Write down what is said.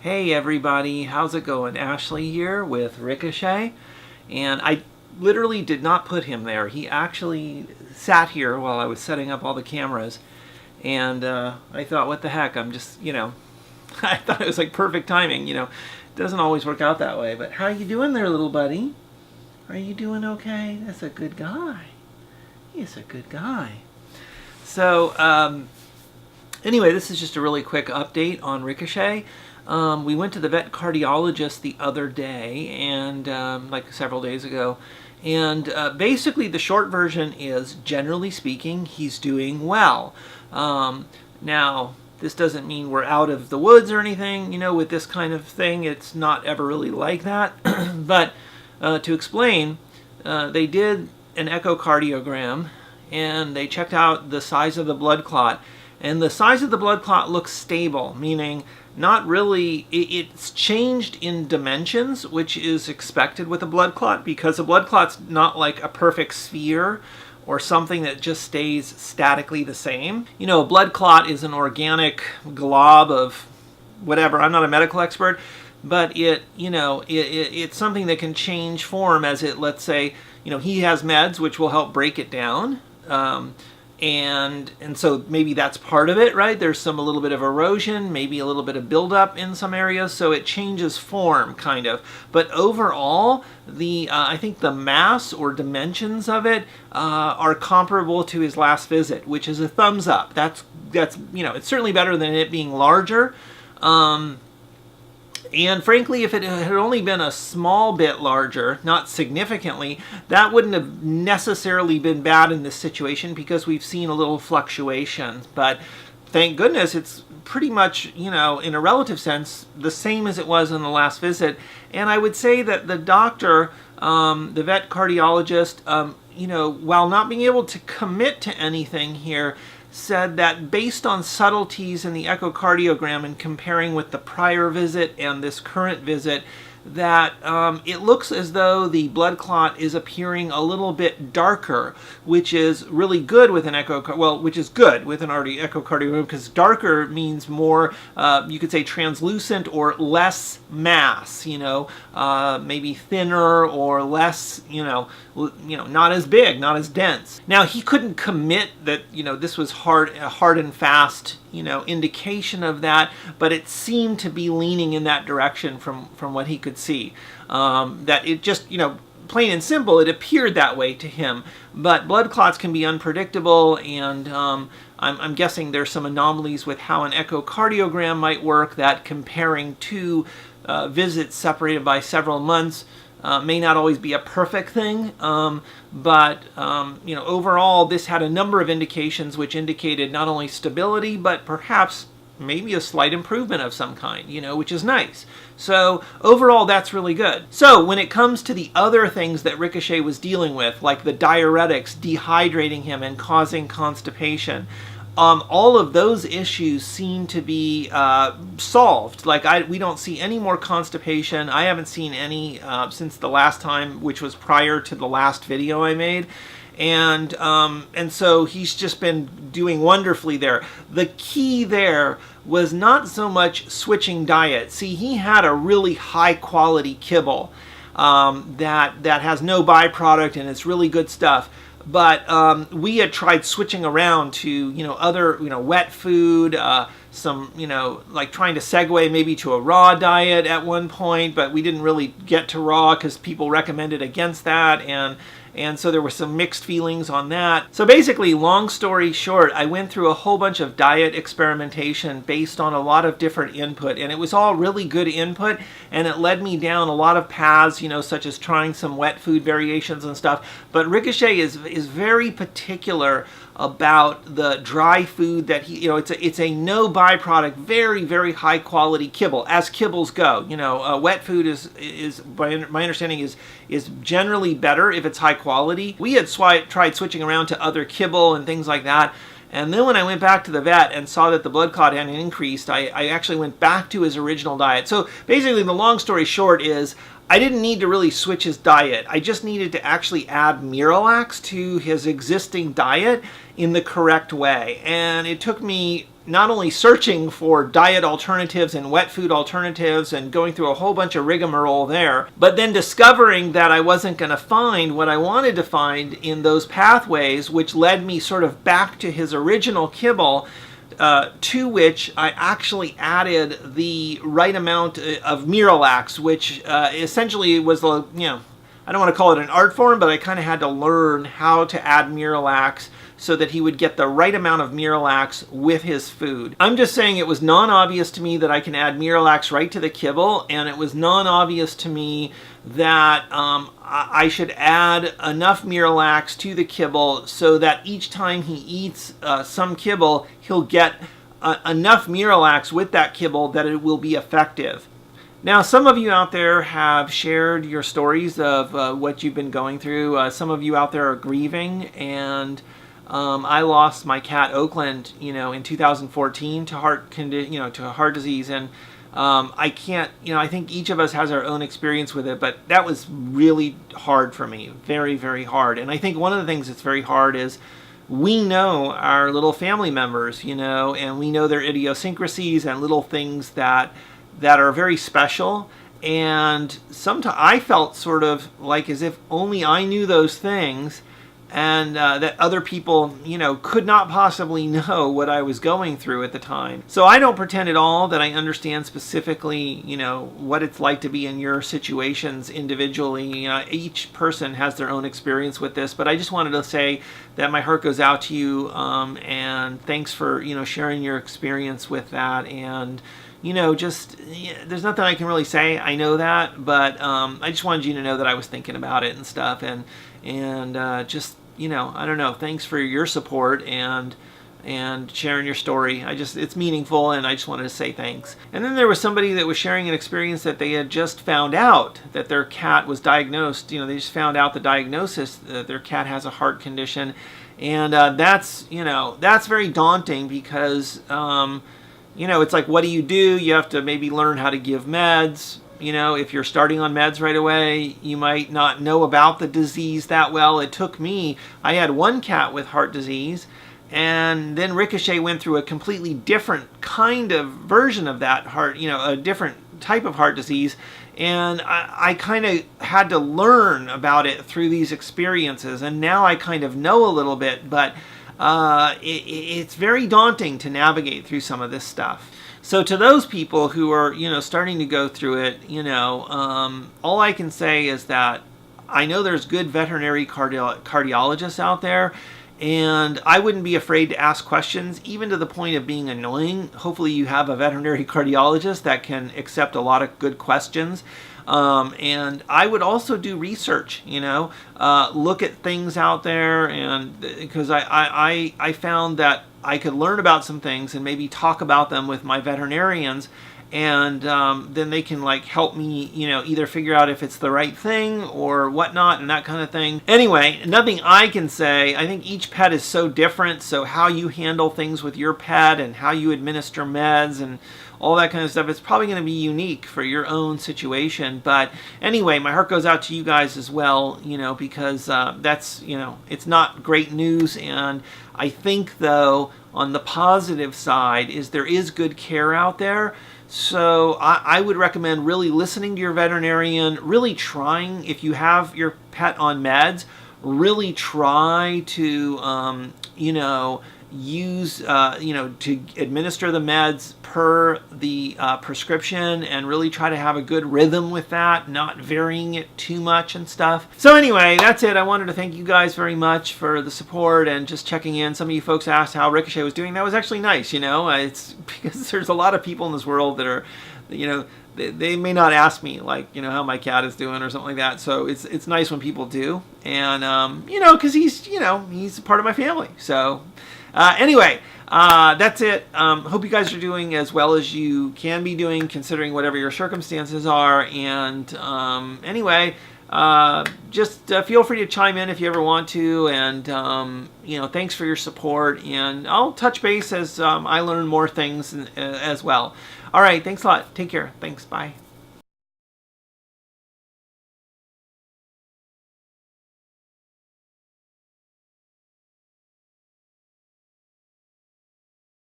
Hey everybody, how's it going? Ashley here with Ricochet, and I literally did not put him there. He actually sat here while I was setting up all the cameras, and I thought, what the heck, I'm just, I thought it was like perfect timing, It doesn't always work out that way, but how you doing there, little buddy? Are you doing okay? That's a good guy. He's a good guy. So, anyway, this is just a really quick update on Ricochet. We went to the vet cardiologist the other day, and like several days ago, and basically the short version is, generally speaking, he's doing well. Now, this doesn't mean we're out of the woods or anything, with this kind of thing. It's not ever really like that. But to explain, they did an echocardiogram, and they checked out the size of the blood clot. And the size of the blood clot looks stable, meaning not really, it's changed in dimensions, which is expected with a blood clot, because a blood clot's not like a perfect sphere or something that just stays statically the same. A blood clot is an organic glob of whatever. I'm not a medical expert, but it's something that can change form as it, let's say, he has meds which will help break it down. And so maybe that's part of it, right? There's a little bit of erosion, maybe a little bit of buildup in some areas, so it changes form, kind of. But overall, I think the mass or dimensions of it are comparable to his last visit, which is a thumbs up. That's it's certainly better than it being larger. And frankly, if it had only been a small bit larger, not significantly, that wouldn't have necessarily been bad in this situation, because we've seen a little fluctuation. But thank goodness it's pretty much, in a relative sense, the same as it was in the last visit. And I would say that the doctor, the vet cardiologist, while not being able to commit to anything here, said that based on subtleties in the echocardiogram and comparing with the prior visit and this current visit, that it looks as though the blood clot is appearing a little bit darker, which is really good with an which is good with an echocardiogram, because darker means more, you could say translucent or less mass, maybe thinner or less, not as big, not as dense. Now, he couldn't commit that, this was a hard and fast, indication of that, but it seemed to be leaning in that direction from what he could see. That it just, plain and simple, it appeared that way to him. But blood clots can be unpredictable, and I'm guessing there's some anomalies with how an echocardiogram might work, that comparing two visits separated by several months may not always be a perfect thing, but overall this had a number of indications which indicated not only stability, but perhaps maybe a slight improvement of some kind, which is nice. So overall, that's really good. So when it comes to the other things that Ricochet was dealing with, like the diuretics dehydrating him and causing constipation, all of those issues seem to be solved. We don't see any more constipation. I haven't seen any since the last time, which was prior to the last video I made. And so he's just been doing wonderfully there. The key there was not so much switching diet. See, he had a really high quality kibble that has no byproduct, and it's really good stuff. But we had tried switching around to, other, wet food, some, like trying to segue maybe to a raw diet at one point, but we didn't really get to raw because people recommended against that, and so there were some mixed feelings on that. So basically, long story short, I went through a whole bunch of diet experimentation based on a lot of different input, and it was all really good input, and it led me down a lot of paths, such as trying some wet food variations and stuff. But Ricochet is very particular about the dry food that he, it's a no byproduct, very, very high quality kibble, as kibbles go. Wet food is my understanding is generally better if it's high quality. We had tried switching around to other kibble and things like that. And then when I went back to the vet and saw that the blood clot had increased, I actually went back to his original diet. So basically, the long story short is, I didn't need to really switch his diet. I just needed to actually add Miralax to his existing diet in the correct way. And it took me not only searching for diet alternatives and wet food alternatives and going through a whole bunch of rigmarole there, but then discovering that I wasn't going to find what I wanted to find in those pathways, which led me sort of back to his original kibble, to which I actually added the right amount of Miralax, which essentially was, I don't want to call it an art form, but I kind of had to learn how to add Miralax so that he would get the right amount of Miralax with his food. I'm just saying it was non-obvious to me that I can add Miralax right to the kibble, and it was non-obvious to me that I should add enough Miralax to the kibble so that each time he eats some kibble, he'll get enough Miralax with that kibble that it will be effective. Now, some of you out there have shared your stories of what you've been going through. Some of you out there are grieving, and I lost my cat Oakland, in 2014 to heart disease, and I can't, I think each of us has our own experience with it, but that was really hard for me, very, very hard. And I think one of the things that's very hard is we know our little family members, and we know their idiosyncrasies and little things that are very special. And sometimes I felt sort of like as if only I knew those things, and that other people, could not possibly know what I was going through at the time. So I don't pretend at all that I understand specifically, what it's like to be in your situations individually. Each person has their own experience with this, but I just wanted to say that my heart goes out to you, and thanks for, sharing your experience with that. And there's nothing I can really say. I know that, but I just wanted you to know that I was thinking about it and stuff, and just, I don't know. Thanks for your support and sharing your story. It's meaningful, and I just wanted to say thanks. And then there was somebody that was sharing an experience that they had just found out that their cat was diagnosed. They just found out the diagnosis that their cat has a heart condition, and that's very daunting because it's like, what do? You have to maybe learn how to give meds. If you're starting on meds right away, you might not know about the disease that well. It took me, I had one cat with heart disease, and then Ricochet went through a completely different kind of version of that heart, a different type of heart disease. And I kind of had to learn about it through these experiences. And now I kind of know a little bit, but it's very daunting to navigate through some of this stuff. So to those people who are, starting to go through it, all I can say is that I know there's good veterinary cardiologists out there, and I wouldn't be afraid to ask questions, even to the point of being annoying. Hopefully you have a veterinary cardiologist that can accept a lot of good questions. And I would also do research, look at things out there, and because I found that I could learn about some things and maybe talk about them with my veterinarians, and then they can help me, either figure out if it's the right thing or whatnot and that kind of thing. Anyway, nothing I can say. I think each pet is so different, so how you handle things with your pet and how you administer meds and all that kind of stuff, it's probably going to be unique for your own situation. But anyway, my heart goes out to you guys as well, because that's, it's not great news. And I think, though, on the positive side is there is good care out there. So I would recommend really listening to your veterinarian, really trying, if you have your pet on meds, really try to, use, to administer the meds per the prescription, and really try to have a good rhythm with that, not varying it too much and stuff. So anyway, that's it. I wanted to thank you guys very much for the support and just checking in. Some of you folks asked how Ricochet was doing. That was actually nice, It's because there's a lot of people in this world that are, they may not ask me how my cat is doing or something like that. So it's nice when people do, and because he's a part of my family. So anyway, that's it. Hope you guys are doing as well as you can be doing, considering whatever your circumstances are. And anyway, just feel free to chime in if you ever want to. And thanks for your support. And I'll touch base as I learn more things as well. All right, thanks a lot. Take care. Thanks. Bye.